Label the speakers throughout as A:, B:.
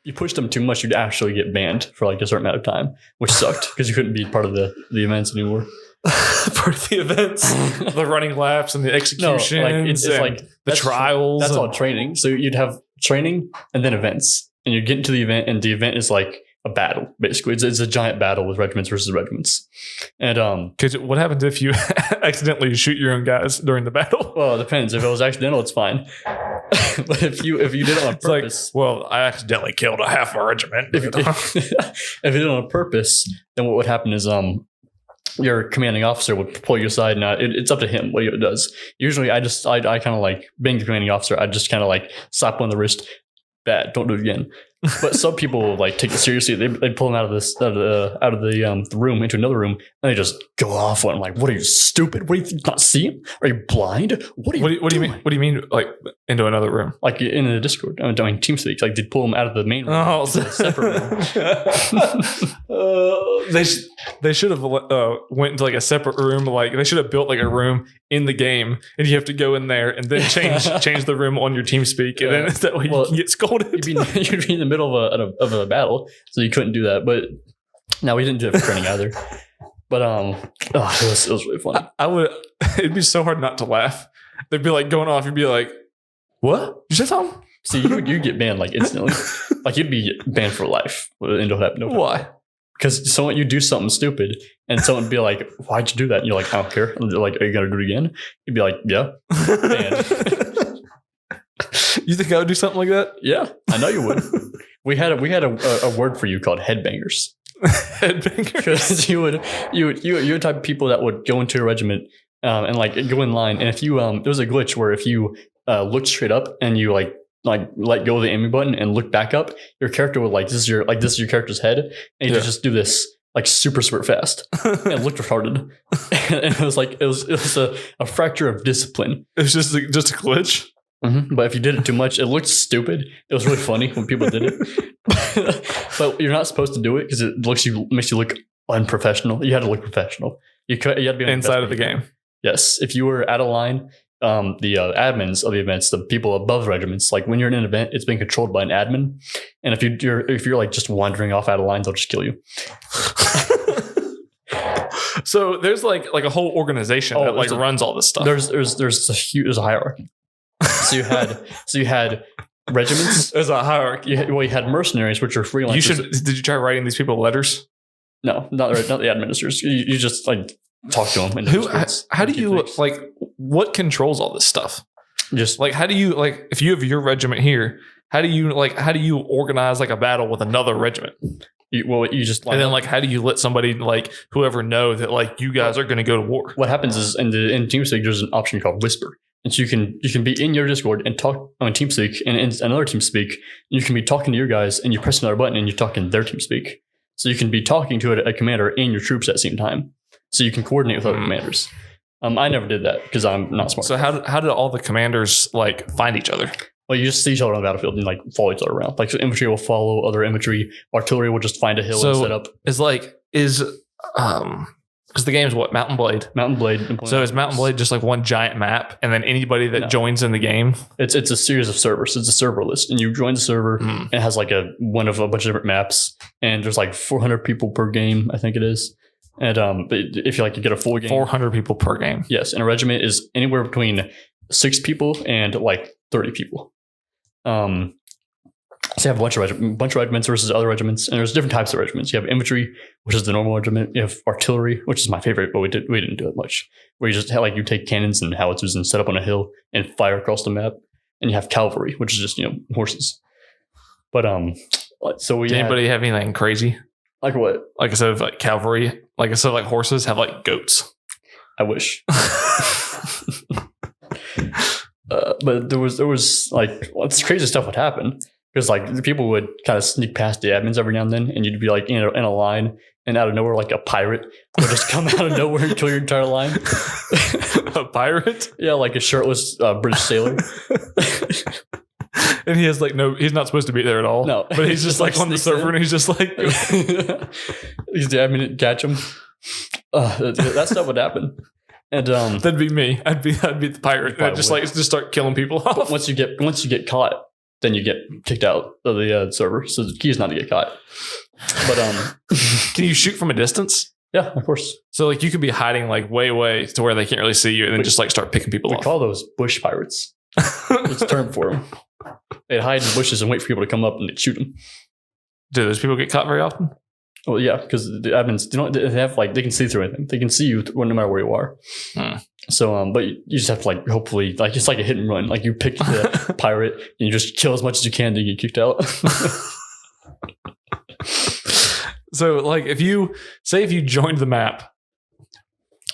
A: you pushed them too much, you'd actually get banned for like a certain amount of time, which sucked because you couldn't be part of the events anymore.
B: Part of the events, the running laps and the executions,
A: it's like
B: the trials.
A: That's all training. So you'd have training and then events, and you get into the event, and the event is like a battle. Basically, it's a giant battle with regiments versus regiments. And
B: because what happens if you accidentally shoot your own guys during the battle?
A: Well, it depends. If it was accidental, it's fine. But if you did it on purpose,
B: well, I accidentally killed a half a regiment.
A: If you did it on purpose, then what would happen is your commanding officer would pull you aside. Now it's up to him what he does. Usually, I kind of like being the commanding officer. I just kind of like slap on the wrist. Bad, don't do it again. But some people like take it seriously. They pull him out of the room into another room, and they just go off on him. Like, what are you, stupid? What do you not see him? Are you blind? What do you mean? What
B: do you mean? Like into another room?
A: Like in the Discord, I'm doing TeamSpeak. Like they'd pull him out of the main room into a separate
B: room. They should have went into like a separate room. Like they should have built like a room in the game, and you have to go in there and then change the room on your TeamSpeak, and then that way you can get scolded.
A: You'd be in the middle of a battle, so you couldn't do that. But no, we didn't do it for training either. But it was really funny.
B: It'd be so hard not to laugh. They'd be like going off. You'd be like, "What? You said something?"
A: See, you get banned like instantly. Like you'd be banned for life.
B: Why?
A: Because you do something stupid, and someone would be like, "Why'd you do that?" And you're like, "I don't care." And they're like, "Are you gonna do it again?" You'd be like, "Yeah." Banned.
B: You think I would do something like that?
A: Yeah, I know you would. We had a word for you called headbangers.
B: Headbangers.
A: Because you're the type of people that would go into a regiment and like go in line, and if you there was a glitch where if you looked straight up and you like let go of the aiming button and look back up, your character would this is your character's head, and you just do this like super fast and it looked retarded. And it was a fracture of discipline.
B: It was just a glitch.
A: Mm-hmm. But if you did it too much, it looked stupid. It was really funny when people did it. But you're not supposed to do it because it makes you look unprofessional. You had to look professional. You had to be on
B: inside of the game.
A: Yes, if you were out of line, the admins of the events, the people above regiments, like when you're in an event, it's being controlled by an admin. And if you're like just wandering off out of lines, they'll just kill you.
B: So there's like a whole organization that like runs all this stuff.
A: There's a hierarchy. So you had regiments.
B: There's a hierarchy.
A: You had mercenaries, which are freelancers.
B: Did you try writing these people letters?
A: No, not the administrators. You just like talk to them.
B: How do you like? What controls all this stuff? Just like how do you like if you have your regiment here? How do you organize like a battle with another regiment?
A: You just
B: and then like how do you let somebody like whoever know that like you guys are going to go to war?
A: What happens is in TeamSpeak there's an option called Whisper. And so you can be in your Discord and talk on TeamSpeak and in another TeamSpeak. You can be talking to your guys and you press another button and you talk in their TeamSpeak. So you can be talking to a commander and your troops at the same time. So you can coordinate with other commanders. I never did that because I'm not smart.
B: So how did all the commanders like find each other?
A: Well, you just see each other on the battlefield and like follow each other around. Like so infantry will follow other infantry. Artillery will just find a hill and set up.
B: Because the game's what? Mountain Blade. So is Mountain Blade just like one giant map and then anybody that joins in the game? It's
A: a series of servers. It's a server list. And you join the server and it has like one of a bunch of different maps. And there's like 400 people per game, I think it is. And if you like to get a full game.
B: 400 people per game.
A: Yes. And a regiment is anywhere between 6 people and like 30 people. So you have a bunch of regiments versus other regiments, and there's different types of regiments. You have infantry, which is the normal regiment. You have artillery, which is my favorite, but we didn't do it much. Where you just have, you take cannons and howitzers and set up on a hill and fire across the map. And you have cavalry, which is just horses. But so we.
B: Did anybody have anything crazy?
A: Like what?
B: Like instead of like cavalry, like instead of like horses, have like goats.
A: I wish. But there was like this crazy stuff would happen. Because like people would kind of sneak past the admins every now and then, and you'd be like in a line, and out of nowhere, like a pirate would just come out of nowhere and kill your entire line.
B: A pirate?
A: Yeah, like a shirtless British sailor.
B: And he has like he's not supposed to be there at all.
A: No,
B: but he's just like on the server, and he's just like,
A: he's the admin to catch him. That stuff would happen. And
B: that'd be me. I'd be the pirate. I'd just start killing people off.
A: But once you get caught. then you get kicked out of the server. So the key is not to get caught. But
B: can you shoot from a distance?
A: Yeah, of course.
B: So like you could be hiding like way to where they can't really see you, and then just like start picking people off.
A: We call those bush pirates. It's a term for them. They'd hide in bushes and wait for people to come up and they'd shoot them.
B: Do those people get caught very often?
A: Well, yeah, because the admins, they have like they can see through anything. They can see you no matter where you are. So, but you just have to like hopefully like it's like a hit and run. Like you pick the pirate and you just kill as much as you can to get kicked out.
B: So, like if you joined the map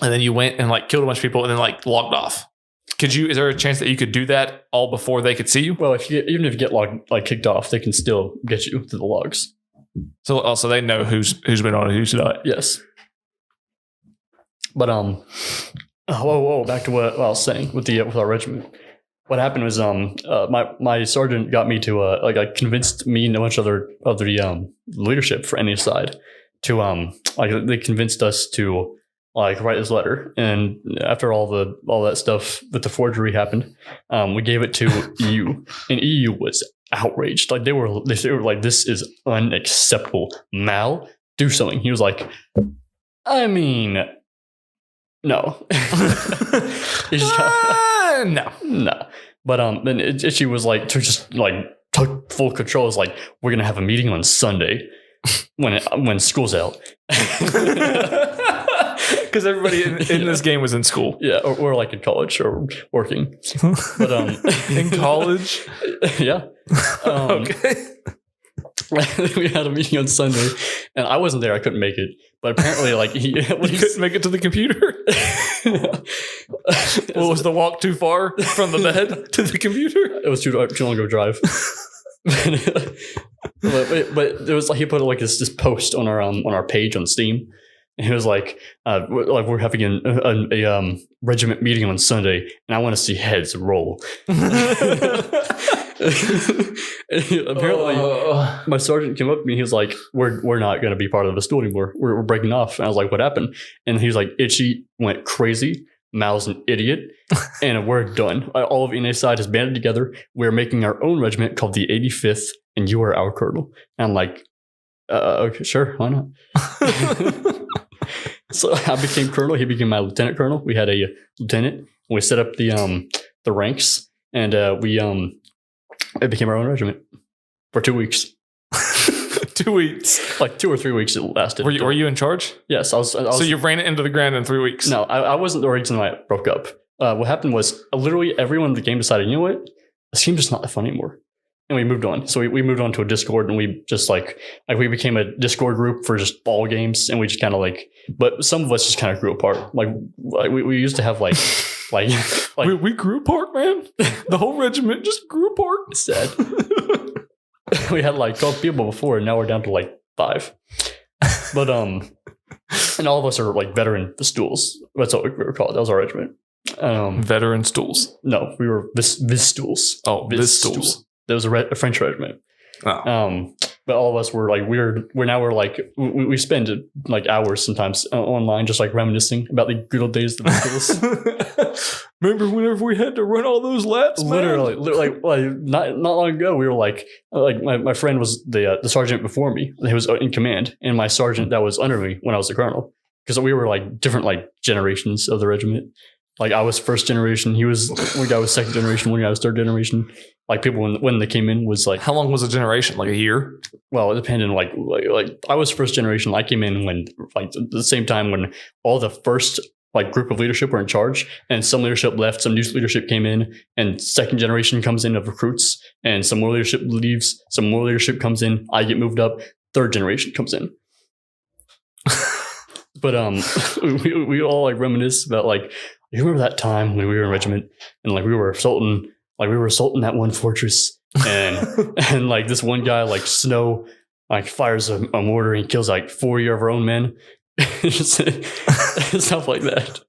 B: and then you went and like killed a bunch of people and then like logged off, is there a chance that you could do that all before they could see you?
A: Well, even if you get kicked off, they can still get you through the logs.
B: So also they know who's been on and who's not.
A: Yes. But back to what I was saying with our regiment. What happened was my sergeant got me to convinced me and a bunch of other leadership for any side to they convinced us to write this letter. And after all that stuff with the forgery happened, we gave it to EU, and EU was outraged. Like they were like, this is unacceptable. Mal, do something. He was like, I mean, no. No. But then she was like, to just like took full control. It's like, we're gonna have a meeting on Sunday when school's out.
B: Because everybody in this game was in school.
A: Yeah, or like in college or working. But
B: in college?
A: Yeah.
B: Okay.
A: We had a meeting on Sunday, and I wasn't there. I couldn't make it. But apparently, he
B: couldn't make it to the computer. Well, was the walk too far from the bed to the computer?
A: It was too long to drive. but there was he put this post on our page on Steam. And he was like, we're having a regiment meeting on Sunday, and I want to see heads roll. Apparently, my sergeant came up to me. He was like, "We're not going to be part of the stool anymore. We're breaking off." And I was like, "What happened?" And he was like, "Itchy went crazy. Mal's an idiot, and we're done. All of NA side has banded together. We're making our own regiment called the 85th, and you are our colonel." And I'm like, "Okay, sure, why not?" So I became colonel. He became my lieutenant colonel. We had a lieutenant. We set up the ranks, and it became our own regiment for 2 weeks.
B: 2 weeks,
A: like 2 or 3 weeks. It lasted.
B: Were you in charge?
A: Yes, I was.
B: So you ran it into the ground in 3 weeks?
A: No, I wasn't the reason why it broke up. What happened was literally everyone in the game decided, you know what, this game's just not that fun anymore. And we moved on. So we moved on to a Discord, and we just we became a Discord group for just ball games, and we just kind of but some of us just kind of grew apart. We used to have
B: we grew apart, man. The whole regiment just grew apart.
A: Sad. We had 12 people before, and now we're down to 5. But and all of us are veteran stools. That's what we were called. That was our regiment.
B: Veteran stools.
A: No, we were Viz stools.
B: Oh, Viz stools.
A: There was a French regiment.
B: Oh.
A: But all of us were we spend hours sometimes online just reminiscing about the good old days of the schools.
B: Remember whenever we had to run all those laps?
A: Literally, not long ago, we were my friend was the sergeant before me. He was in command, and my sergeant that was under me when I was the colonel, because we were different generations of the regiment. I was first generation. One guy was second generation. One guy was third generation. People when they came in was
B: how long was a generation? A year?
A: Well, it depended. I was first generation. I came in when the same time when all the first group of leadership were in charge, and some leadership left, some new leadership came in, and second generation comes in of recruits, and some more leadership leaves, some more leadership comes in. I get moved up. Third generation comes in. But we all reminisce about you remember that time when we were in regiment and we were assaulting that one fortress and this one guy Snow fires a mortar and kills 4 of our own men. Stuff like that.